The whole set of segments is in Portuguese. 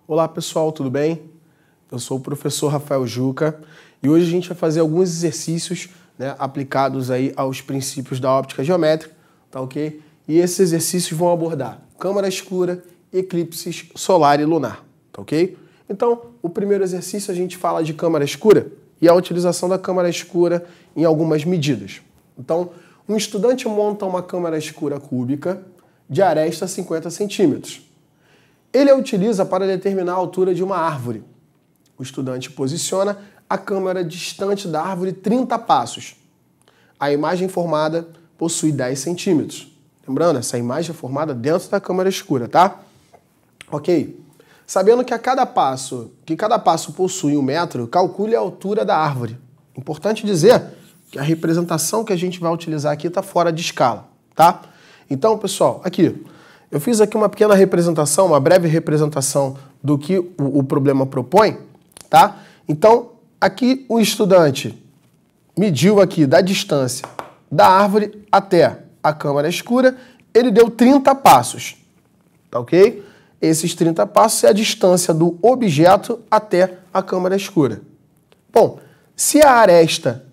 Olá pessoal, tudo bem? Eu sou o professor Rafael Juca e hoje a gente vai fazer alguns exercícios, aplicados aí aos princípios da óptica geométrica, tá ok? E esses exercícios vão abordar câmara escura, eclipses solar e lunar, tá ok? Então, o primeiro exercício a gente fala de câmara escura e a utilização da câmara escura em algumas medidas. Então, um estudante monta uma câmara escura cúbica de aresta 50 centímetros. Ele a utiliza para determinar a altura de uma árvore. O estudante posiciona a câmera distante da árvore 30 passos. A imagem formada possui 10 centímetros. Lembrando, essa imagem é formada dentro da câmera escura, tá? Ok. Sabendo que cada passo possui 1 metro, calcule a altura da árvore. Importante dizer que a representação que a gente vai utilizar aqui está fora de escala, tá? Então, pessoal, aqui, eu fiz aqui uma pequena representação, uma breve representação do que o problema propõe, tá? Então, aqui o estudante mediu aqui da distância da árvore até a câmara escura, ele deu 30 passos, tá ok? Esses 30 passos é a distância do objeto até a câmara escura. Bom, se a aresta,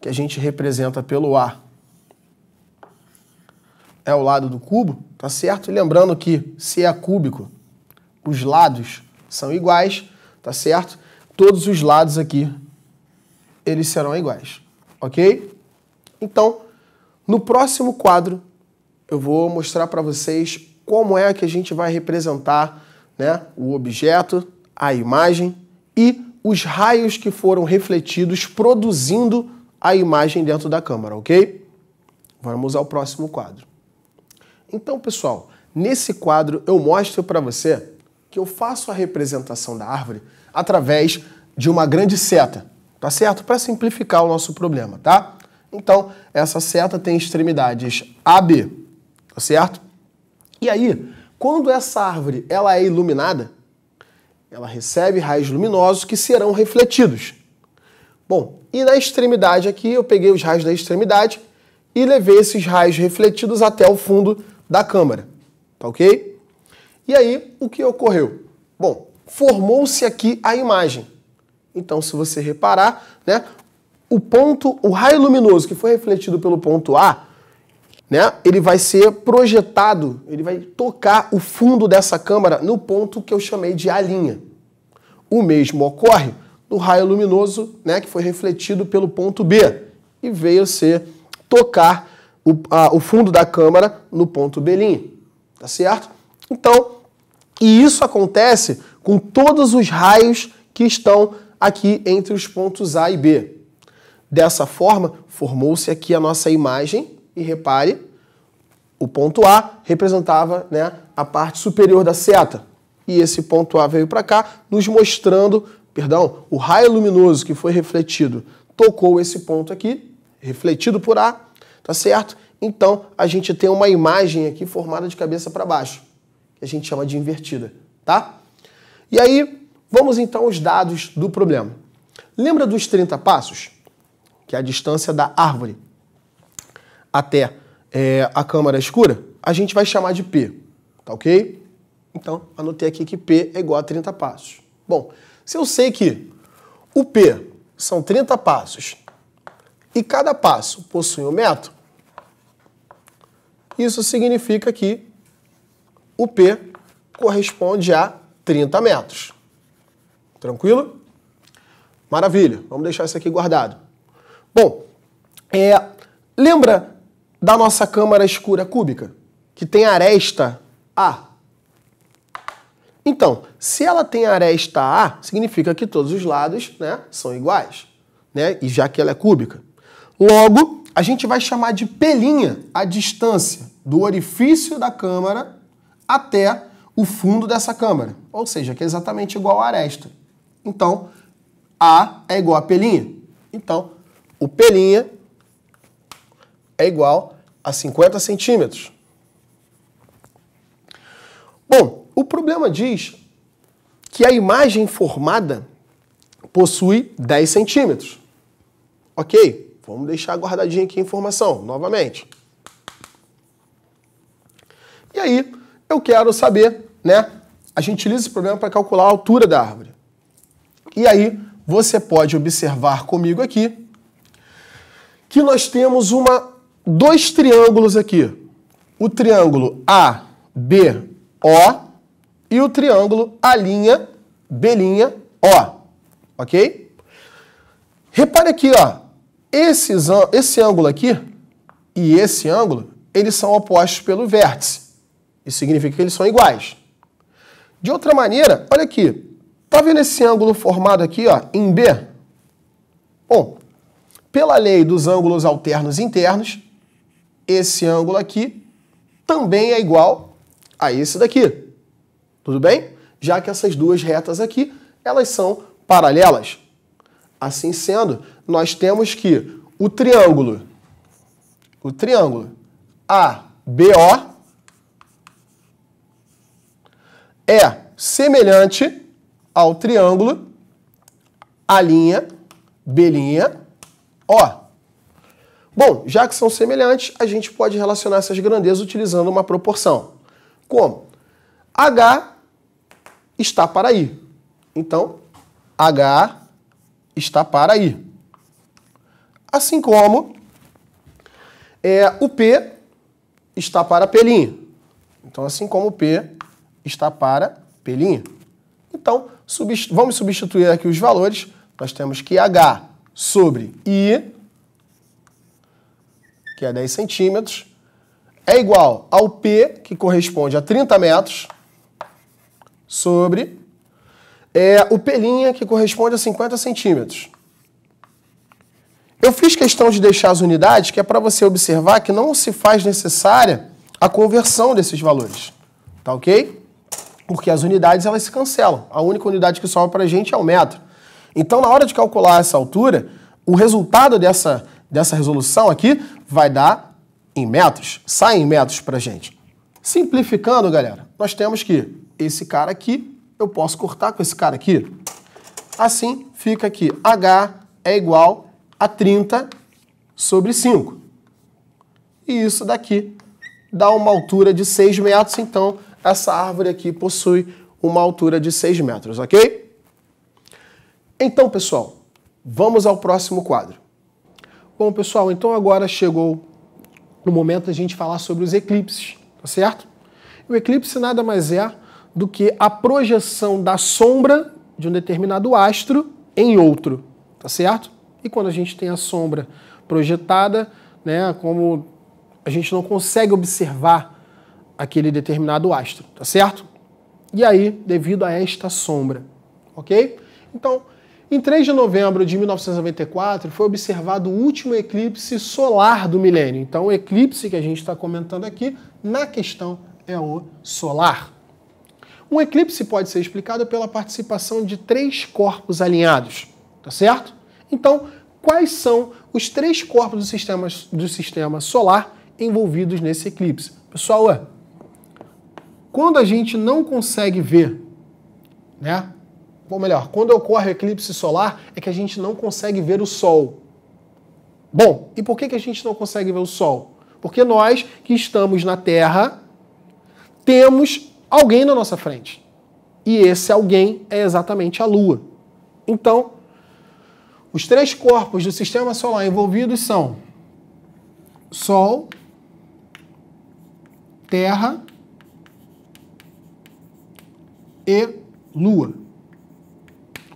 que a gente representa pelo A, é o lado do cubo, tá certo? E lembrando que se é cúbico, os lados são iguais, tá certo? Todos os lados aqui, eles serão iguais, ok? Então, no próximo quadro, eu vou mostrar para vocês como é que a gente vai representar, o objeto, a imagem e os raios que foram refletidos produzindo a imagem dentro da câmera, ok? Vamos ao próximo quadro. Então, pessoal, nesse quadro eu mostro para você que eu faço a representação da árvore através de uma grande seta, tá certo? Para simplificar o nosso problema, tá? Então, essa seta tem extremidades AB, tá certo? E aí, quando essa árvore ela é iluminada, ela recebe raios luminosos que serão refletidos. Bom, e na extremidade aqui, eu peguei os raios da extremidade e levei esses raios refletidos até o fundo da câmera, tá ok? E aí, o que ocorreu? Bom, formou-se aqui a imagem. Então, se você reparar, o raio luminoso que foi refletido pelo ponto A, ele vai ser projetado, ele vai tocar o fundo dessa câmera no ponto que eu chamei de A'. O mesmo ocorre no raio luminoso, que foi refletido pelo ponto B e veio tocar o fundo da câmera no ponto B', tá certo? Então, e isso acontece com todos os raios que estão aqui entre os pontos A e B. Dessa forma, formou-se aqui a nossa imagem e repare, o ponto A representava a parte superior da seta e esse ponto A veio para cá nos mostrando, o raio luminoso que foi refletido tocou esse ponto aqui, refletido por A, tá certo? Então, a gente tem uma imagem aqui formada de cabeça para baixo, que a gente chama de invertida, tá? E aí, vamos então aos dados do problema. Lembra dos 30 passos? Que é a distância da árvore até a câmara escura? A gente vai chamar de P, tá ok? Então, anotei aqui que P é igual a 30 passos. Bom, se eu sei que o P são 30 passos e cada passo possui 1 metro, isso significa que o P corresponde a 30 metros. Tranquilo? Maravilha. Vamos deixar isso aqui guardado. Bom, lembra da nossa câmara escura cúbica, que tem aresta A? Então, se ela tem aresta A, significa que todos os lados são iguais, e já que ela é cúbica. Logo, a gente vai chamar de P' a distância do orifício da câmara até o fundo dessa câmara, ou seja, que é exatamente igual a aresta. Então, A é igual a P'. Então, o P' é igual a 50 centímetros. Bom, o problema diz que a imagem formada possui 10 centímetros. Ok? Vamos deixar guardadinha aqui a informação, novamente. E aí, eu quero saber, a gente utiliza esse problema para calcular a altura da árvore. E aí, você pode observar comigo aqui que nós temos dois triângulos aqui. O triângulo ABO e o triângulo A'B'O. Ok? Repare aqui, ó. Esse ângulo aqui e esse ângulo, eles são opostos pelo vértice. Isso significa que eles são iguais. De outra maneira, olha aqui. Tá vendo esse ângulo formado aqui, ó, em B? Bom, pela lei dos ângulos alternos internos, esse ângulo aqui também é igual a esse daqui. Tudo bem? Já que essas duas retas aqui, elas são paralelas. Assim sendo, nós temos que o triângulo ABO é semelhante ao triângulo A'B'O. Bom, já que são semelhantes, a gente pode relacionar essas grandezas utilizando uma proporção. Como? H está para I. Então, H está para I. Assim como o P está para P'. Então, assim como o P está para P'. Então, vamos substituir aqui os valores. Nós temos que H sobre I, que é 10 centímetros, é igual ao P, que corresponde a 30 metros, sobre o P', que corresponde a 50 centímetros. Eu fiz questão de deixar as unidades, que é para você observar que não se faz necessária a conversão desses valores. Tá ok? Porque as unidades elas se cancelam. A única unidade que sobra para a gente é o metro. Então, na hora de calcular essa altura, o resultado dessa resolução aqui vai dar em metros. Sai em metros para a gente. Simplificando, galera, nós temos que esse cara aqui, eu posso cortar com esse cara aqui. Assim, fica aqui H é igual a 30 sobre 5. E isso daqui dá uma altura de 6 metros, então essa árvore aqui possui uma altura de 6 metros, ok? Então, pessoal, vamos ao próximo quadro. Bom, pessoal, então agora chegou o momento da gente falar sobre os eclipses, tá certo? O eclipse nada mais é do que a projeção da sombra de um determinado astro em outro, tá certo? E quando a gente tem a sombra projetada, né, como a gente não consegue observar aquele determinado astro, tá certo? E aí, devido a esta sombra, ok? Então, em 3 de novembro de 1994, foi observado o último eclipse solar do milênio. Então, o eclipse que a gente está comentando aqui, na questão, é o solar. Um eclipse pode ser explicado pela participação de 3 corpos alinhados, tá certo? Então, quais são os 3 corpos do sistema solar envolvidos nesse eclipse? Pessoal, quando a gente não consegue ver, né? Ou melhor, quando ocorre o eclipse solar, é que a gente não consegue ver o Sol. Bom, e por que a gente não consegue ver o Sol? Porque nós, que estamos na Terra, temos alguém na nossa frente. E esse alguém é exatamente a Lua. Então, os 3 corpos do sistema solar envolvidos são Sol, Terra e Lua.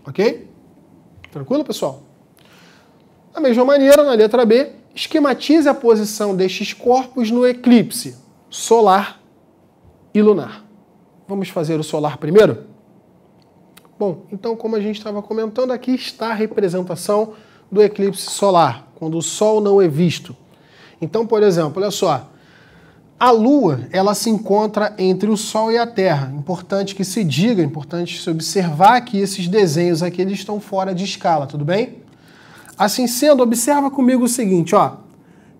Ok? Tranquilo, pessoal? Da mesma maneira, na letra B, esquematize a posição destes corpos no eclipse solar e lunar. Vamos fazer o solar primeiro? Bom, então, como a gente estava comentando, aqui está a representação do eclipse solar, quando o Sol não é visto. Então, por exemplo, olha só, a Lua, ela se encontra entre o Sol e a Terra. Importante que se diga, importante se observar que esses desenhos aqui eles estão fora de escala, tudo bem? Assim sendo, observa comigo o seguinte, ó.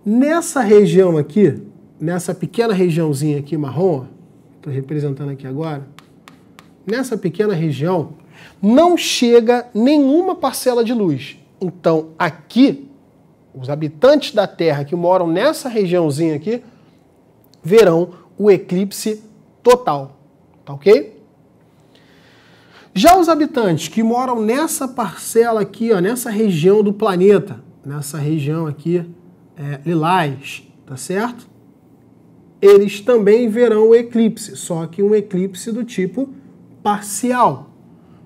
Nessa região aqui, nessa pequena regiãozinha aqui marrom, estou representando aqui agora, nessa pequena região, não chega nenhuma parcela de luz. Então, aqui, os habitantes da Terra que moram nessa regiãozinha aqui, verão o eclipse total, tá ok? Já os habitantes que moram nessa parcela aqui, ó, nessa região do planeta, nessa região aqui, lilás, tá certo? Eles também verão o eclipse, só que um eclipse do tipo parcial.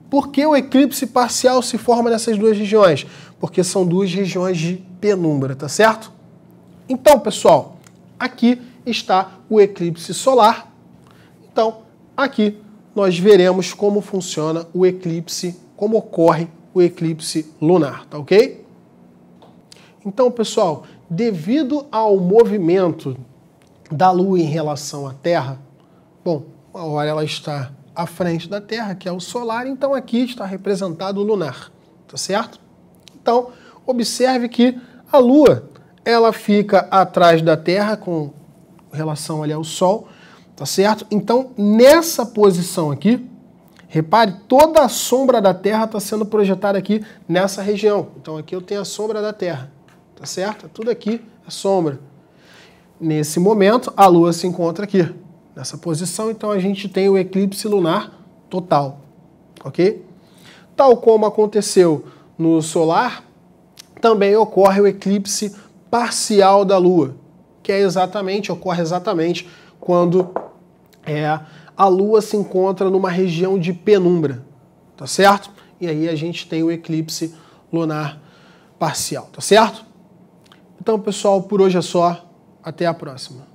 Por que o eclipse parcial se forma nessas duas regiões? Porque são duas regiões de penumbra, tá certo? Então, pessoal, aqui está o eclipse solar. Então, aqui nós veremos como funciona o eclipse, como ocorre o eclipse lunar, tá ok? Então, pessoal, devido ao movimento da Lua em relação à Terra, bom, uma hora ela está à frente da Terra, que é o solar, então aqui está representado o lunar, tá certo? Então, observe que a Lua, ela fica atrás da Terra com relação ali ao Sol, tá certo? Então, nessa posição aqui, repare, toda a sombra da Terra está sendo projetada aqui nessa região. Então, aqui eu tenho a sombra da Terra, tá certo? Tudo aqui é sombra. Nesse momento, a Lua se encontra aqui, nessa posição, então a gente tem o eclipse lunar total, ok? Tal como aconteceu no solar, também ocorre o eclipse parcial da Lua, que ocorre exatamente quando a Lua se encontra numa região de penumbra, tá certo? E aí a gente tem o eclipse lunar parcial, tá certo? Então, pessoal, por hoje é só. Até a próxima.